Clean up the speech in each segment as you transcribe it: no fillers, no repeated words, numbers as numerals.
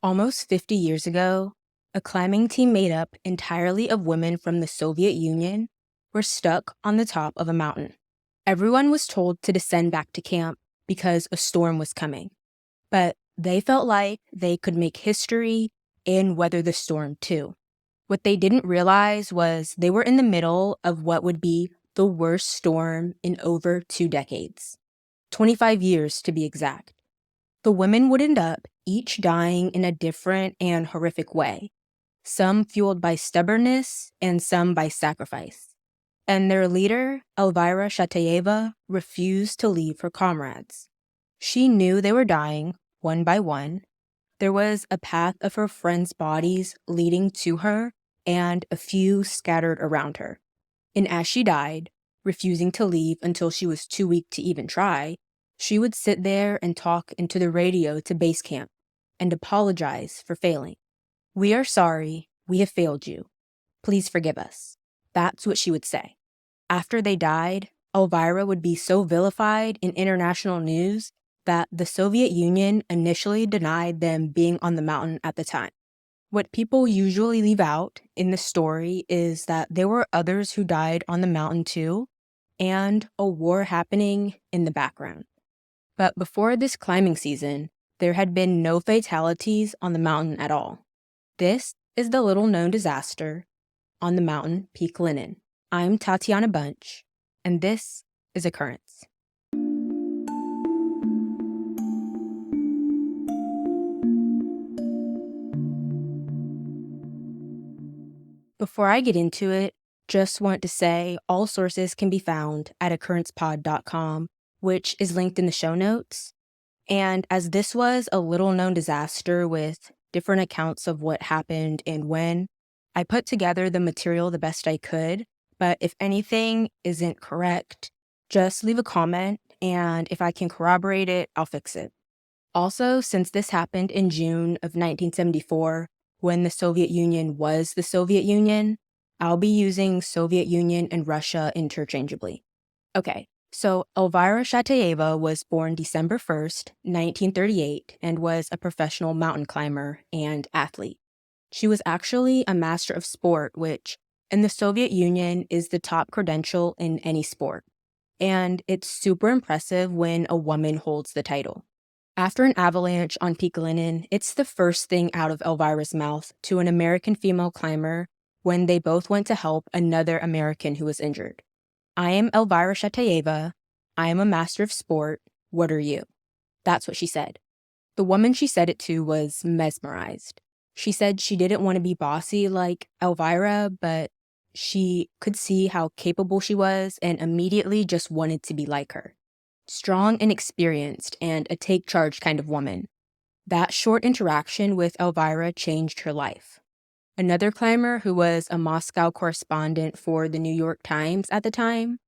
Almost 50 years ago, a climbing team made up entirely of women from the Soviet Union were stuck on the top of a mountain. Everyone was told to descend back to camp because a storm was coming, but they felt like they could make history and weather the storm too. What they didn't realize was they were in the middle of what would be the worst storm in over 2 decades. 25 years to be exact. The women would end up each dying in a different and horrific way, some fueled by stubbornness and some by sacrifice. And their leader, Elvira Statayeva, refused to leave her comrades. She knew they were dying, one by one. There was a path of her friends' bodies leading to her and a few scattered around her. And as she died, refusing to leave until she was too weak to even try, she would sit there and talk into the radio to base camp and apologize for failing. "We are sorry, we have failed you. Please forgive us." That's what she would say. After they died, Elvira would be so vilified in international news that the Soviet Union initially denied them being on the mountain at the time. What people usually leave out in the story is that there were others who died on the mountain too, and a war happening in the background. But before this climbing season, there had been no fatalities on the mountain at all. This is the little-known disaster on the mountain Peak Lenin. I'm Tatiana Bunch, and this is Occurrence. Before I get into it, just want to say all sources can be found at occurrencepod.com, which is linked in the show notes. And as this was a little-known disaster with different accounts of what happened and when, I put together the material the best I could, but if anything isn't correct, just leave a comment, and if I can corroborate it, I'll fix it. Also, since this happened in June of 1974, when the Soviet Union was the Soviet Union, I'll be using Soviet Union and Russia interchangeably. Okay, so Elvira Statayeva was born December 1st, 1938, and was a professional mountain climber and athlete. She was actually a Master of Sport, which in the Soviet Union is the top credential in any sport. And it's super impressive when a woman holds the title. After an avalanche on Peak Lenin, it's the first thing out of Elvira's mouth to an American female climber when they both went to help another American who was injured. "I am Elvira Statayeva. I am a Master of Sport. What are you?" That's what she said. The woman she said it to was mesmerized. She said she didn't want to be bossy like Elvira, but she could see how capable she was and immediately just wanted to be like her. Strong and experienced and a take-charge kind of woman. That short interaction with Elvira changed her life. Another climber who was a Moscow correspondent for the New York Times at the time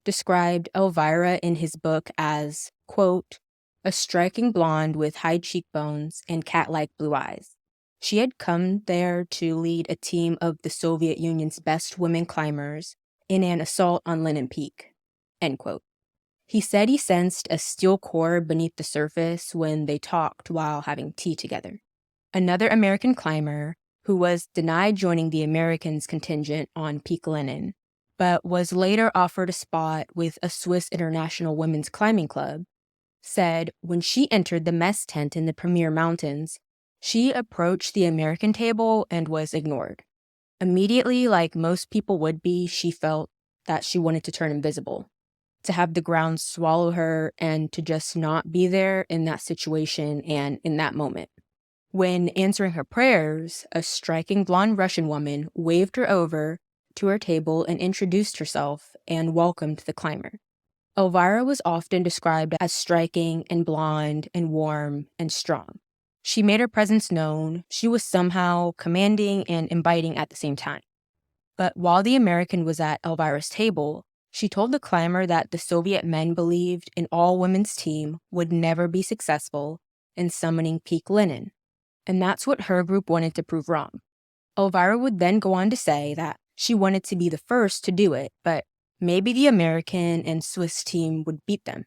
described Elvira in his book as, quote, "a striking blonde with high cheekbones and cat-like blue eyes." She had come there to lead a team of the Soviet Union's best women climbers in an assault on Lenin Peak, end quote. He said he sensed a steel core beneath the surface when they talked while having tea together. Another American climber, who was denied joining the Americans' contingent on Peak Lenin, but was later offered a spot with a Swiss International Women's Climbing Club, said when she entered the mess tent in the Premier Mountains, she approached the American table and was ignored. Immediately, like most people would be, she felt that she wanted to turn invisible, to have the ground swallow her and to just not be there in that situation and in that moment. When answering her prayers, a striking blonde Russian woman waved her over to her table and introduced herself and welcomed the climber. Elvira was often described as striking and blonde and warm and strong. She made her presence known. She was somehow commanding and inviting at the same time. But while the American was at Elvira's table, she told the climber that the Soviet men believed an all-women's team would never be successful in summoning Peak Lenin. And that's what her group wanted to prove wrong. Elvira would then go on to say that she wanted to be the first to do it, but maybe the American and Swiss team would beat them.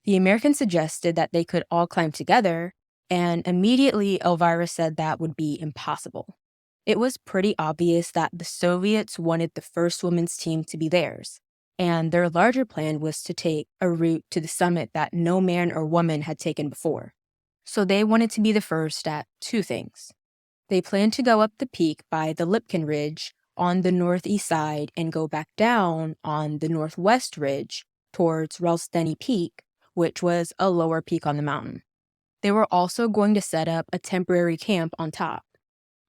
The American suggested that they could all climb together, And immediately, Elvira said that would be impossible. It was pretty obvious that the Soviets wanted the first women's team to be theirs, and their larger plan was to take a route to the summit that no man or woman had taken before. So they wanted to be the first at two things. They planned to go up the peak by the Lipkin Ridge on the northeast side and go back down on the northwest ridge towards Ralsteny Peak, which was a lower peak on the mountain. They were also going to set up a temporary camp on top.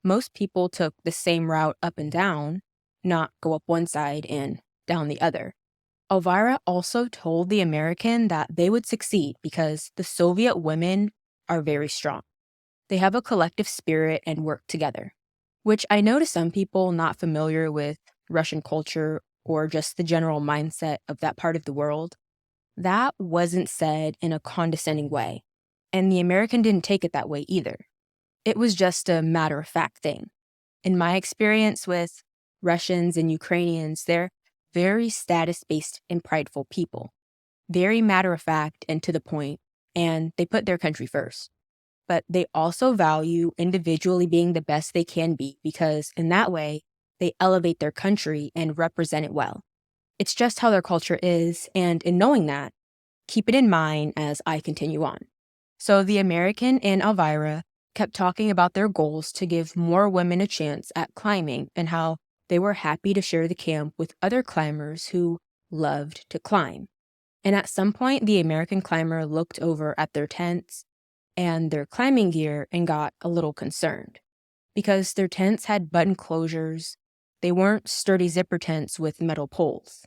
Most people took the same route up and down, not go up one side and down the other. Elvira also told the American that they would succeed because the Soviet women are very strong. They have a collective spirit and work together, which I know to some people not familiar with Russian culture or just the general mindset of that part of the world, that wasn't said in a condescending way, and the American didn't take it that way either. It was just a matter-of-fact thing. In my experience with Russians and Ukrainians, they're very status-based and prideful people, very matter-of-fact and to the point, and they put their country first. But they also value individually being the best they can be because in that way, they elevate their country and represent it well. It's just how their culture is, and in knowing that, keep it in mind as I continue on. So the American and Elvira kept talking about their goals to give more women a chance at climbing and how they were happy to share the camp with other climbers who loved to climb. And at some point, the American climber looked over at their tents and their climbing gear and got a little concerned because their tents had button closures. They weren't sturdy zipper tents with metal poles.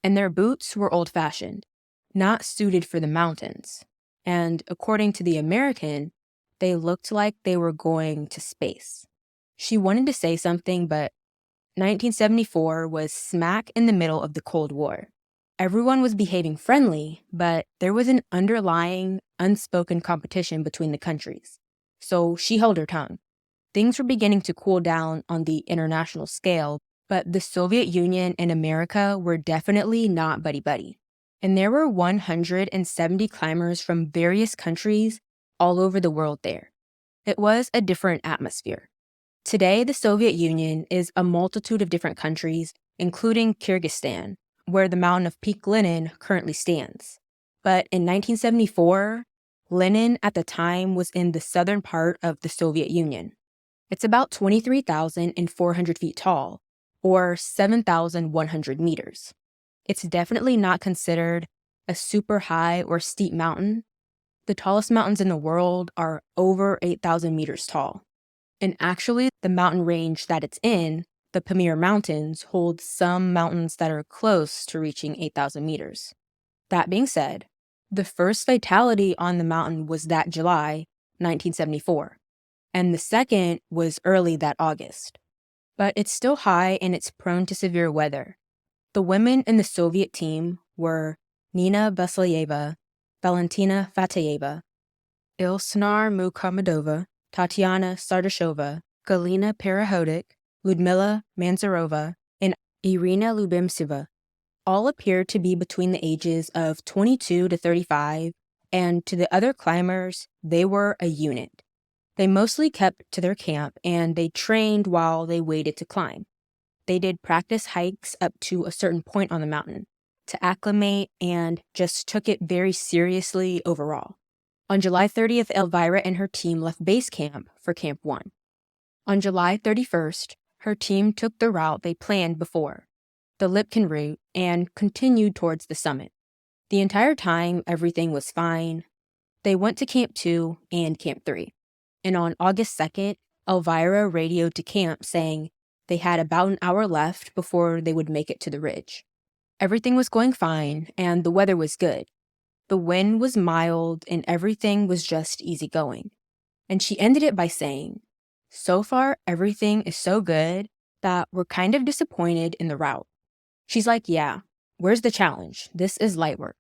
And their boots were old-fashioned, not suited for the mountains. And according to the American, they looked like they were going to space. She wanted to say something, but 1974 was smack in the middle of the Cold War. Everyone was behaving friendly, but there was an underlying, unspoken competition between the countries. So she held her tongue. Things were beginning to cool down on the international scale, but the Soviet Union and America were definitely not buddy-buddy. And there were 170 climbers from various countries all over the world there. It was a different atmosphere. Today, the Soviet Union is a multitude of different countries, including Kyrgyzstan, where the mountain of Peak Lenin currently stands. But in 1974, Lenin at the time was in the southern part of the Soviet Union. It's about 23,400 feet tall, or 7,100 meters. It's definitely not considered a super high or steep mountain. The tallest mountains in the world are over 8,000 meters tall. And actually, the mountain range that it's in, the Pamir Mountains, holds some mountains that are close to reaching 8,000 meters. That being said, the first fatality on the mountain was that July, 1974, and the second was early that August. But it's still high and it's prone to severe weather. The women in the Soviet team were Nina Vasilyeva, Valentina Fatayeva, Ilsnar Mukhamedova, Tatiana Sardashova, Galina Perehodik, Ludmila Manzarova, and Irina Lubimtseva. All appeared to be between the ages of 22 to 35, and to the other climbers, they were a unit. They mostly kept to their camp, and they trained while they waited to climb. They did practice hikes up to a certain point on the mountain to acclimate and just took it very seriously overall. On July 30th, Elvira and her team left base camp for Camp 1. On July 31st, her team took the route they planned before, the Lipkin route, and continued towards the summit. The entire time, everything was fine. They went to Camp 2 and Camp 3. And on August 2nd, Elvira radioed to camp saying they had about an hour left before they would make it to the ridge. Everything was going fine, and the weather was good. The wind was mild, and everything was just easygoing. And she ended it by saying, "So far, everything is so good that we're kind of disappointed in the route." She's like, "Yeah, where's the challenge? This is light work."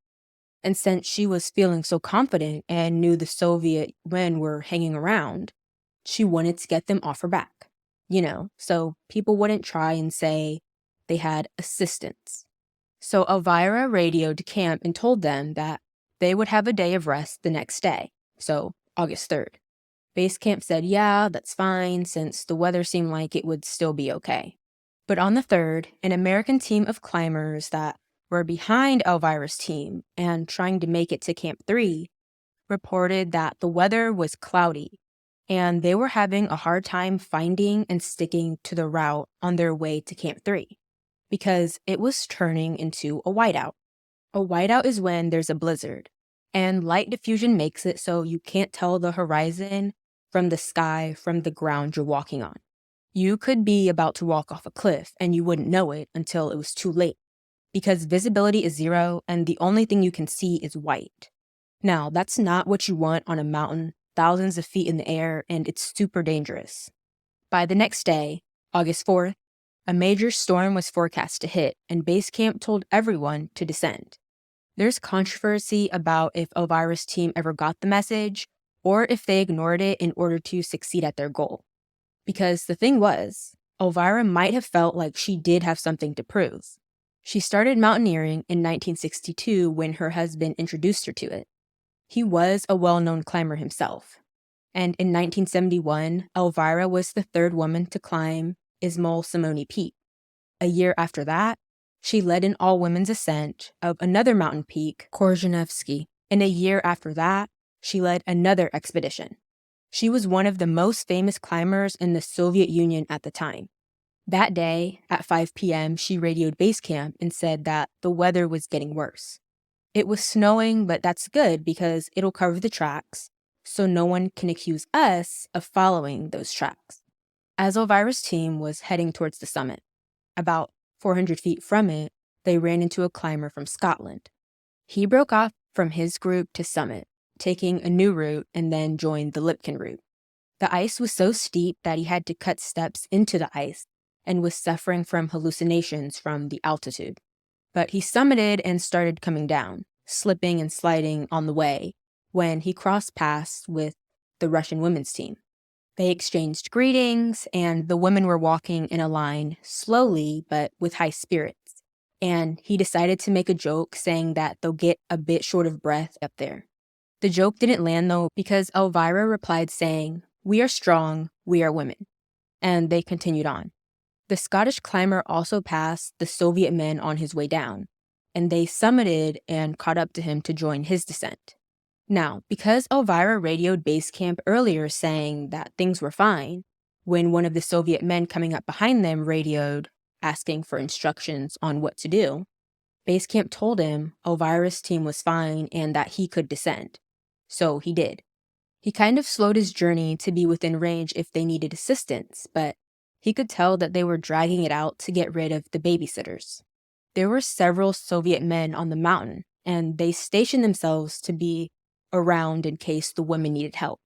And since she was feeling so confident and knew the Soviet men were hanging around, she wanted to get them off her back, so people wouldn't try and say they had assistance. So Elvira radioed to camp and told them that they would have a day of rest the next day, so August 3rd. Base camp said, yeah, that's fine, since the weather seemed like it would still be okay. But on the 3rd, an American team of climbers that were behind Elvira's team and trying to make it to Camp 3 reported that the weather was cloudy, and they were having a hard time finding and sticking to the route on their way to Camp 3 because it was turning into a whiteout. A whiteout is when there's a blizzard, and light diffusion makes it so you can't tell the horizon from the sky from the ground you're walking on. You could be about to walk off a cliff and you wouldn't know it until it was too late, because visibility is 0 and the only thing you can see is white. Now, that's not what you want on a mountain thousands of feet in the air, and it's super dangerous. By the next day, August 4th, a major storm was forecast to hit, and base camp told everyone to descend. There's controversy about if Elvira's team ever got the message, or if they ignored it in order to succeed at their goal. Because the thing was, Elvira might have felt like she did have something to prove. She started mountaineering in 1962 when her husband introduced her to it. He was a well-known climber himself. And in 1971, Elvira was the 3rd woman to climb Izmail Simoni Peak. A year after that, she led an all-women's ascent of another mountain peak, Korzeniowski. And a year after that, she led another expedition. She was one of the most famous climbers in the Soviet Union at the time. That day, at 5 p.m., she radioed base camp and said that the weather was getting worse. It was snowing, but that's good because it'll cover the tracks, so no one can accuse us of following those tracks. As Elvira's team was heading towards the summit, about 400 feet from it, they ran into a climber from Scotland. He broke off from his group to summit, taking a new route, and then joined the Lipkin route. The ice was so steep that he had to cut steps into the ice and was suffering from hallucinations from the altitude. But he summited and started coming down, slipping and sliding on the way, when he crossed paths with the Russian women's team. They exchanged greetings, and the women were walking in a line, slowly but with high spirits. And he decided to make a joke saying that they'll get a bit short of breath up there. The joke didn't land though, because Elvira replied saying, "We are strong, we are women." And they continued on. The Scottish climber also passed the Soviet men on his way down, and they summited and caught up to him to join his descent. Now, because Elvira radioed base camp earlier saying that things were fine, when one of the Soviet men coming up behind them radioed, asking for instructions on what to do, base camp told him Elvira's team was fine and that he could descend. So he did. He kind of slowed his journey to be within range if they needed assistance, but he could tell that they were dragging it out to get rid of the babysitters. There were several Soviet men on the mountain, and they stationed themselves to be around in case the women needed help.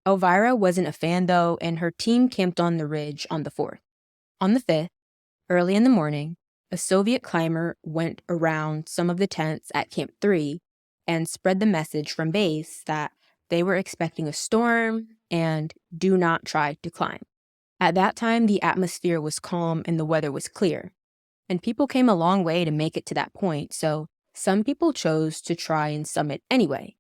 Elvira wasn't a fan though, and her team camped on the ridge on the 4th. On the 5th, early in the morning, a Soviet climber went around some of the tents at Camp 3 and spread the message from base that they were expecting a storm and do not try to climb. At that time, the atmosphere was calm and the weather was clear. And people came a long way to make it to that point, so some people chose to try and summit anyway.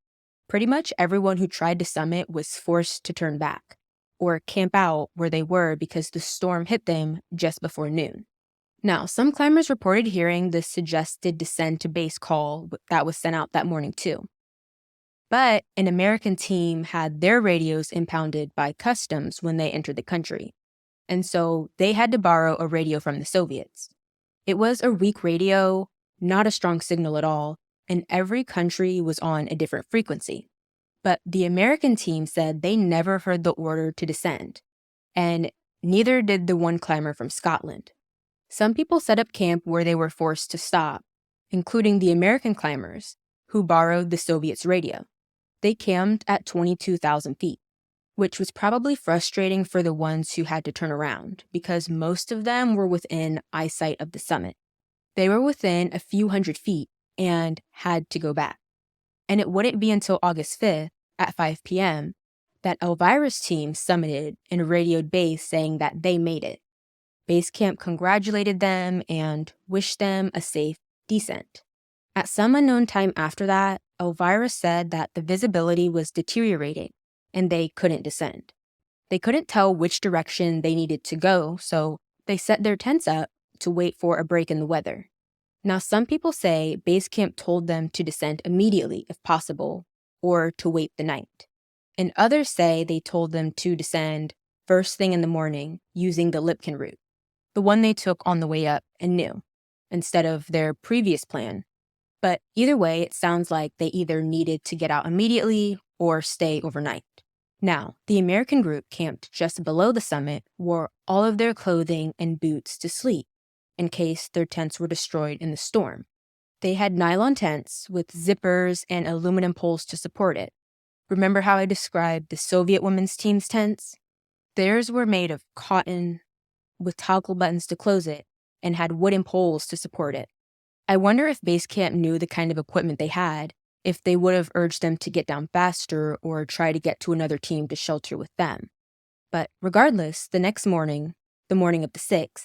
Pretty much everyone who tried to summit was forced to turn back, or camp out where they were because the storm hit them just before noon. Now, some climbers reported hearing the suggested descend to base call that was sent out that morning too. But an American team had their radios impounded by customs when they entered the country, and so they had to borrow a radio from the Soviets. It was a weak radio, not a strong signal at all, and every country was on a different frequency. But the American team said they never heard the order to descend, and neither did the one climber from Scotland. Some people set up camp where they were forced to stop, including the American climbers, who borrowed the Soviets' radio. They camped at 22,000 feet, which was probably frustrating for the ones who had to turn around, because most of them were within eyesight of the summit. They were within a few hundred feet and had to go back. And it wouldn't be until August 5th at 5 p.m. that Elvira's team summited and radioed base saying that they made it. Base camp congratulated them and wished them a safe descent. At some unknown time after that, Elvira said that the visibility was deteriorating and they couldn't descend. They couldn't tell which direction they needed to go, so they set their tents up to wait for a break in the weather. Now, some people say base camp told them to descend immediately if possible, or to wait the night. And others say they told them to descend first thing in the morning using the Lipkin route, the one they took on the way up and knew, instead of their previous plan. But either way, it sounds like they either needed to get out immediately or stay overnight. Now, the American group camped just below the summit, wore all of their clothing and boots to sleep, in case their tents were destroyed in the storm. They had nylon tents with zippers and aluminum poles to support it. Remember how I described the Soviet women's team's tents? Theirs were made of cotton with toggle buttons to close it and had wooden poles to support it. I wonder if base camp knew the kind of equipment they had, if they would have urged them to get down faster or try to get to another team to shelter with them. But regardless, the next morning, the morning of the 6th,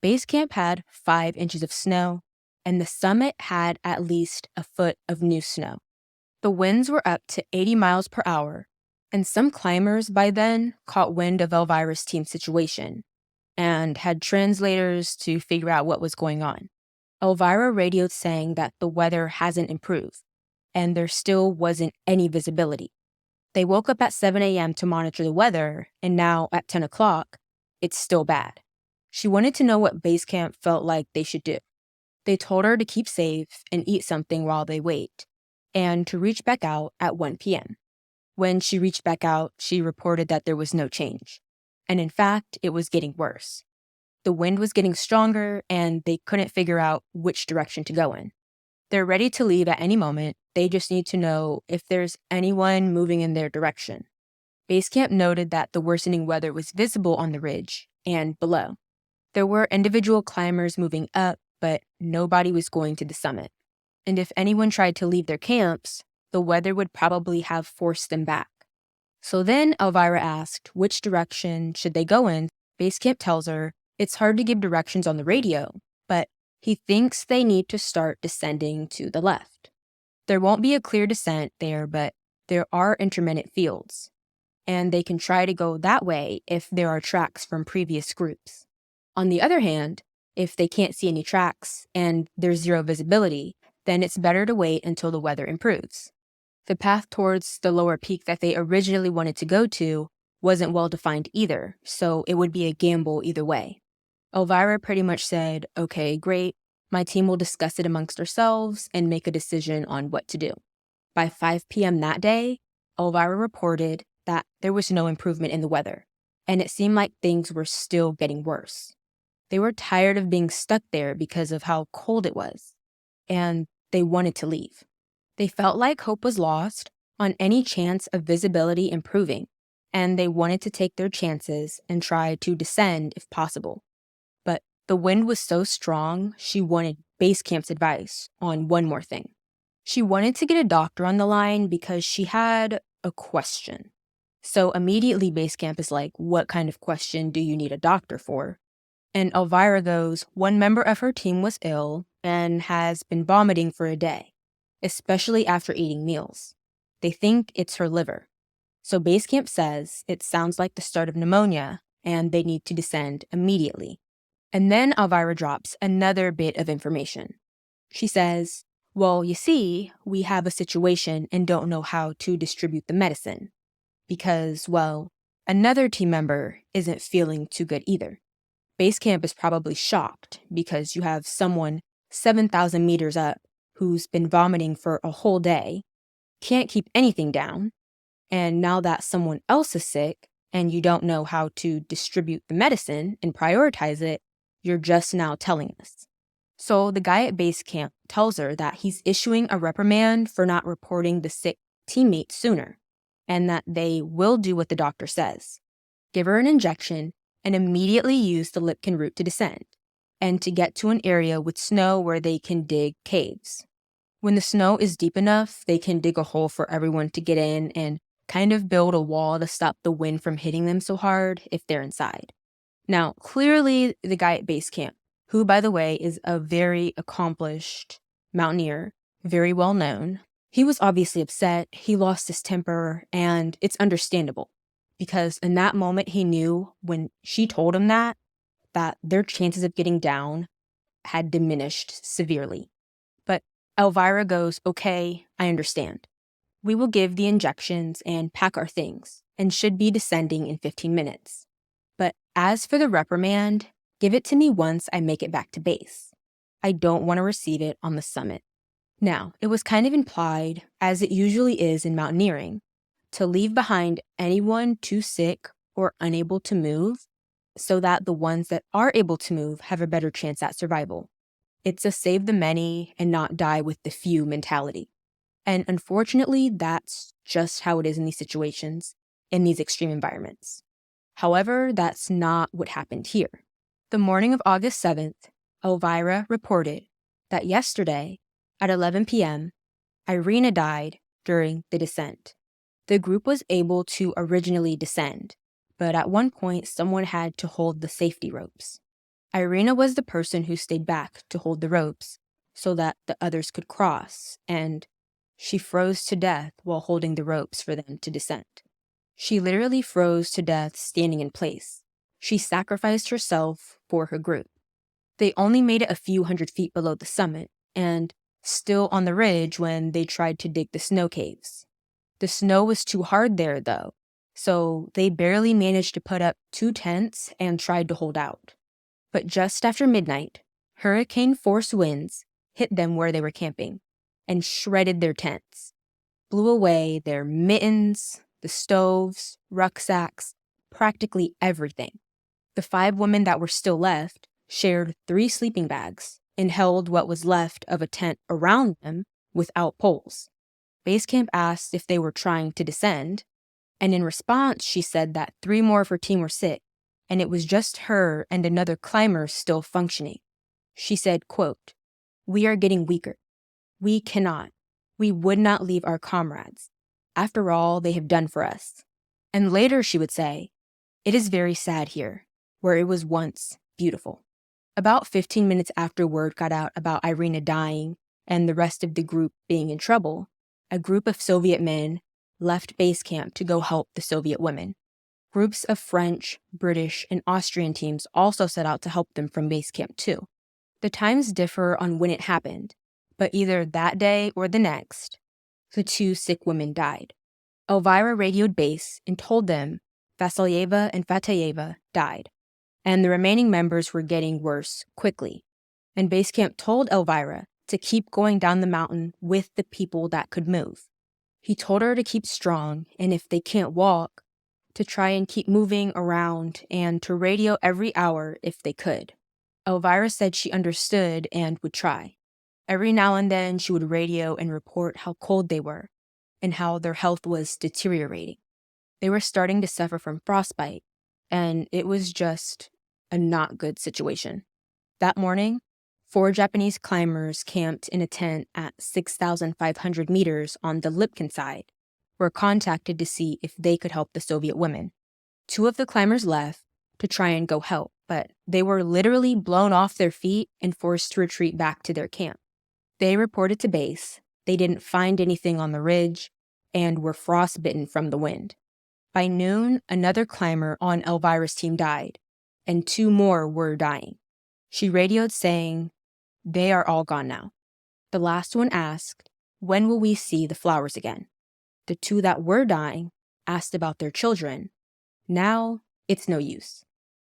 base camp had 5 inches of snow, and the summit had at least a foot of new snow. The winds were up to 80 miles per hour, and some climbers by then caught wind of Elvira's team situation and had translators to figure out what was going on. Elvira radioed saying that the weather hasn't improved, and there still wasn't any visibility. They woke up at 7 a.m. to monitor the weather, and now at 10 o'clock, it's still bad. She wanted to know what base camp felt like they should do. They told her to keep safe and eat something while they wait, and to reach back out at 1 p.m. When she reached back out, she reported that there was no change. And in fact, it was getting worse. The wind was getting stronger, and they couldn't figure out which direction to go in. They're ready to leave at any moment. They just need to know if there's anyone moving in their direction. Base camp noted that the worsening weather was visible on the ridge and below. There were individual climbers moving up, but nobody was going to the summit. And if anyone tried to leave their camps, the weather would probably have forced them back. So then Elvira asked which direction should they go in. Base camp tells her it's hard to give directions on the radio, but he thinks they need to start descending to the left. There won't be a clear descent there, but there are intermittent fields, and they can try to go that way if there are tracks from previous groups. On the other hand, if they can't see any tracks and there's zero visibility, then it's better to wait until the weather improves. The path towards the lower peak that they originally wanted to go to wasn't well defined either, so it would be a gamble either way. Elvira pretty much said, okay, great, my team will discuss it amongst ourselves and make a decision on what to do. By 5 p.m. that day, Elvira reported that there was no improvement in the weather, and it seemed like things were still getting worse. They were tired of being stuck there because of how cold it was, and they wanted to leave. They felt like hope was lost on any chance of visibility improving, and they wanted to take their chances and try to descend if possible. But the wind was so strong, she wanted base camp's advice on one more thing. She wanted to get a doctor on the line because she had a question. So immediately base camp is like, what kind of question do you need a doctor for? And Elvira goes, one member of her team was ill and has been vomiting for a day, especially after eating meals. They think it's her liver. So base camp says it sounds like the start of pneumonia and they need to descend immediately. And then Elvira drops another bit of information. She says, well, you see, we have a situation and don't know how to distribute the medicine. Because, well, another team member isn't feeling too good either. Base camp is probably shocked because you have someone 7,000 meters up who's been vomiting for a whole day, can't keep anything down, and now that someone else is sick and you don't know how to distribute the medicine and prioritize it, you're just now telling us. So the guy at base camp tells her that he's issuing a reprimand for not reporting the sick teammate sooner, and that they will do what the doctor says. Give her an injection and immediately use the Lipkin route to descend, and to get to an area with snow where they can dig caves. When the snow is deep enough, they can dig a hole for everyone to get in and kind of build a wall to stop the wind from hitting them so hard if they're inside. Now, clearly the guy at base camp, who by the way is a very accomplished mountaineer, very well known, He was obviously upset, he lost his temper, and it's understandable. Because in that moment, he knew when she told him that their chances of getting down had diminished severely. But Elvira goes, "Okay, I understand. We will give the injections and pack our things, and should be descending in 15 minutes. But as for the reprimand, give it to me once I make it back to base. I don't want to receive it on the summit." Now, it was kind of implied, as it usually is in mountaineering, to leave behind anyone too sick or unable to move so that the ones that are able to move have a better chance at survival. It's a save the many and not die with the few mentality. And unfortunately, that's just how it is in these situations, in these extreme environments. However, that's not what happened here. The morning of August 7th, Elvira reported that yesterday, at 11 p.m., Irina died during the descent. The group was able to originally descend, but at one point, someone had to hold the safety ropes. Irina was the person who stayed back to hold the ropes so that the others could cross, and she froze to death while holding the ropes for them to descend. She literally froze to death standing in place. She sacrificed herself for her group. They only made it a few hundred feet below the summit, and still on the ridge when they tried to dig the snow caves. The snow was too hard there, though, so they barely managed to put up 2 tents and tried to hold out. But just after midnight, hurricane-force winds hit them where they were camping and shredded their tents, blew away their mittens, the stoves, rucksacks, practically everything. The 5 women that were still left shared 3 sleeping bags and held what was left of a tent around them without poles. Base camp asked if they were trying to descend, and in response, she said that 3 more of her team were sick, and it was just her and another climber still functioning. She said, quote, "We are getting weaker. We cannot. We would not leave our comrades. After all they have done for us." And later she would say, "It is very sad here, where it was once beautiful." About 15 minutes after word got out about Irina dying and the rest of the group being in trouble, a group of Soviet men left base camp to go help the Soviet women. Groups of French, British, and Austrian teams also set out to help them from base camp too. The times differ on when it happened, but either that day or the next, the 2 sick women died. Elvira radioed base and told them Statayeva and Statayeva died, and the remaining members were getting worse quickly. And base camp told Elvira to keep going down the mountain with the people that could move. He told her to keep strong, and if they can't walk, to try and keep moving around and to radio every hour if they could. Elvira said she understood and would try. Every now and then she would radio and report how cold they were and how their health was deteriorating. They were starting to suffer from frostbite, and it was just a not good situation. That morning, 4 Japanese climbers camped in a tent at 6,500 meters on the Lipkin side, were contacted to see if they could help the Soviet women. 2 of the climbers left to try and go help, but they were literally blown off their feet and forced to retreat back to their camp. They reported to base, they didn't find anything on the ridge, and were frostbitten from the wind. By noon, another climber on Elvira's team died, and 2 more were dying. She radioed saying, "They are all gone now." The last one asked, "When will we see the flowers again?" The 2 that were dying asked about their children. Now, it's no use.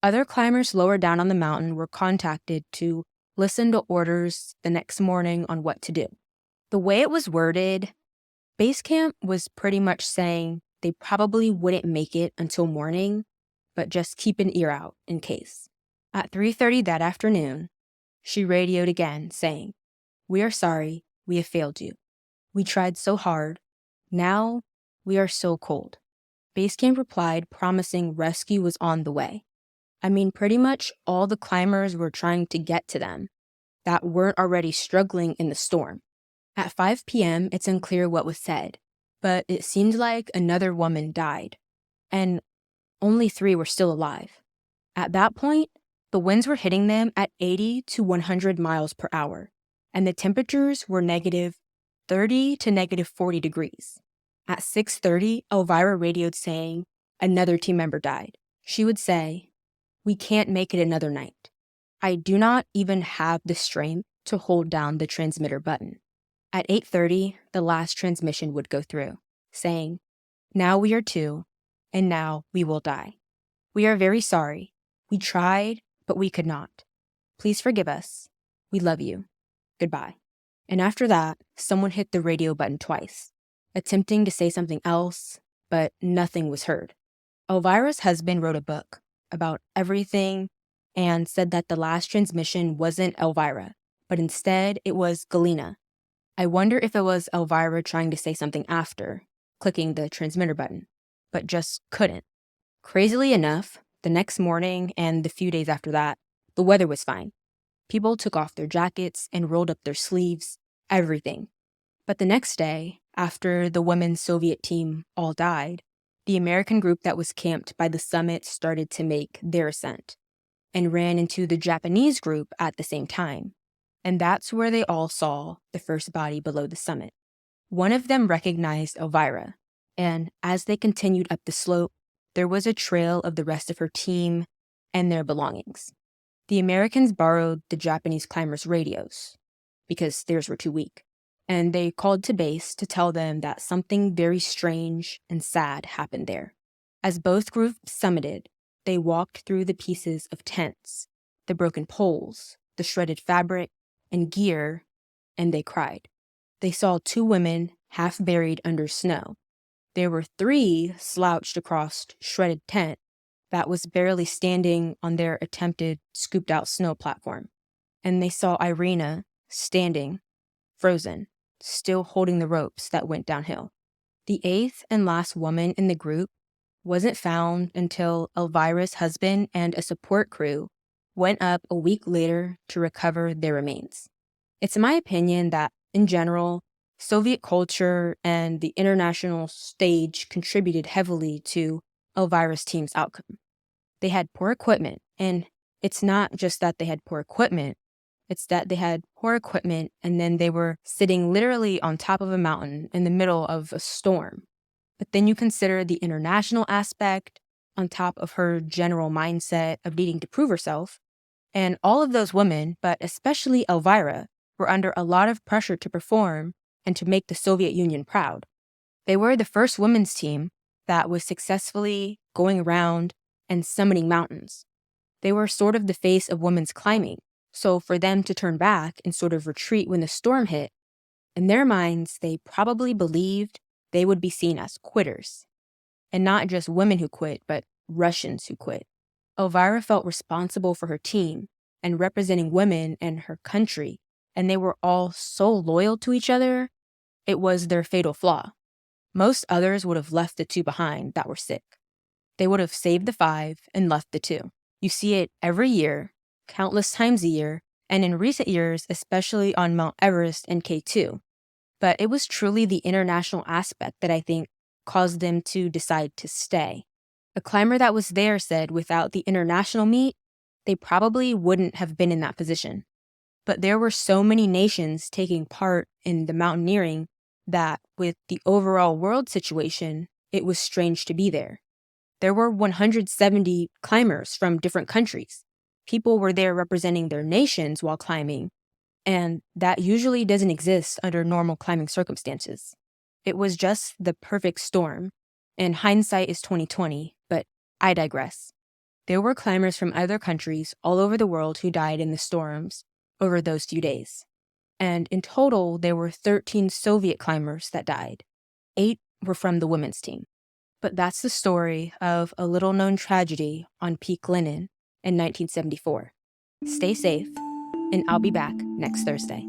Other climbers lower down on the mountain were contacted to listen to orders the next morning on what to do. The way it was worded, base camp was pretty much saying they probably wouldn't make it until morning, but just keep an ear out in case. At 3:30 that afternoon, she radioed again saying, "We are sorry, we have failed you. We tried so hard. Now, we are so cold." Base camp replied, promising rescue was on the way. I mean, pretty much all the climbers were trying to get to them that weren't already struggling in the storm. At 5 p.m., it's unclear what was said, but it seemed like another woman died, and only 3 were still alive. At that point, the winds were hitting them at 80 to 100 miles per hour, and the temperatures were negative 30 to negative 40 degrees. At 6:30, Elvira radioed saying another team member died. She would say, "We can't make it another night. I do not even have the strength to hold down the transmitter button." At 8:30, the last transmission would go through, saying, "Now we are two, and now we will die. We are very sorry. We tried, but we could not. Please forgive us. We love you. Goodbye." And after that, someone hit the radio button twice, attempting to say something else, but nothing was heard. Elvira's husband wrote a book about everything and said that the last transmission wasn't Elvira, but instead it was Galena. I wonder if it was Elvira trying to say something after clicking the transmitter button, but just couldn't. Crazily enough, the next morning and the few days after that, the weather was fine. People took off their jackets and rolled up their sleeves, everything. But the next day, after the women's Soviet team all died, the American group that was camped by the summit started to make their ascent and ran into the Japanese group at the same time. And that's where they all saw the first body below the summit. One of them recognized Elvira, and as they continued up the slope, there was a trail of the rest of her team and their belongings. The Americans borrowed the Japanese climbers' radios because theirs were too weak, and they called to base to tell them that something very strange and sad happened there. As both groups summited, they walked through the pieces of tents, the broken poles, the shredded fabric, and gear, and they cried. They saw two women half buried under snow. There were three slouched across shredded tent that was barely standing on their attempted scooped-out snow platform. And they saw Irina standing, frozen, still holding the ropes that went downhill. The eighth and last woman in the group wasn't found until Elvira's husband and a support crew went up a week later to recover their remains. It's my opinion that, in general, Soviet culture and the international stage contributed heavily to Elvira's team's outcome. They had poor equipment, and it's not just that they had poor equipment, it's that they had poor equipment and then they were sitting literally on top of a mountain in the middle of a storm. But then you consider the international aspect on top of her general mindset of needing to prove herself, and all of those women, but especially Elvira, were under a lot of pressure to perform and to make the Soviet Union proud. They were the first women's team that was successfully going around and summiting mountains. They were sort of the face of women's climbing, so for them to turn back and sort of retreat when the storm hit, in their minds, they probably believed they would be seen as quitters. And not just women who quit, but Russians who quit. Elvira felt responsible for her team and representing women and her country, and they were all so loyal to each other, it was their fatal flaw. Most others would have left the two behind that were sick. They would have saved the five and left the two. You see it every year, countless times a year, and in recent years, especially on Mount Everest and K2. But it was truly the international aspect that I think caused them to decide to stay. A climber that was there said without the international meet, they probably wouldn't have been in that position. But there were so many nations taking part in the mountaineering that with the overall world situation, it was strange to be there. There were 170 climbers from different countries. People were there representing their nations while climbing, and that usually doesn't exist under normal climbing circumstances. It was just the perfect storm, and hindsight is 20/20, but I digress. There were climbers from other countries all over the world who died in the storms over those few days. And in total, there were 13 Soviet climbers that died. 8 were from the women's team. But that's the story of a little-known tragedy on Peak Lenin in 1974. Stay safe, and I'll be back next Thursday.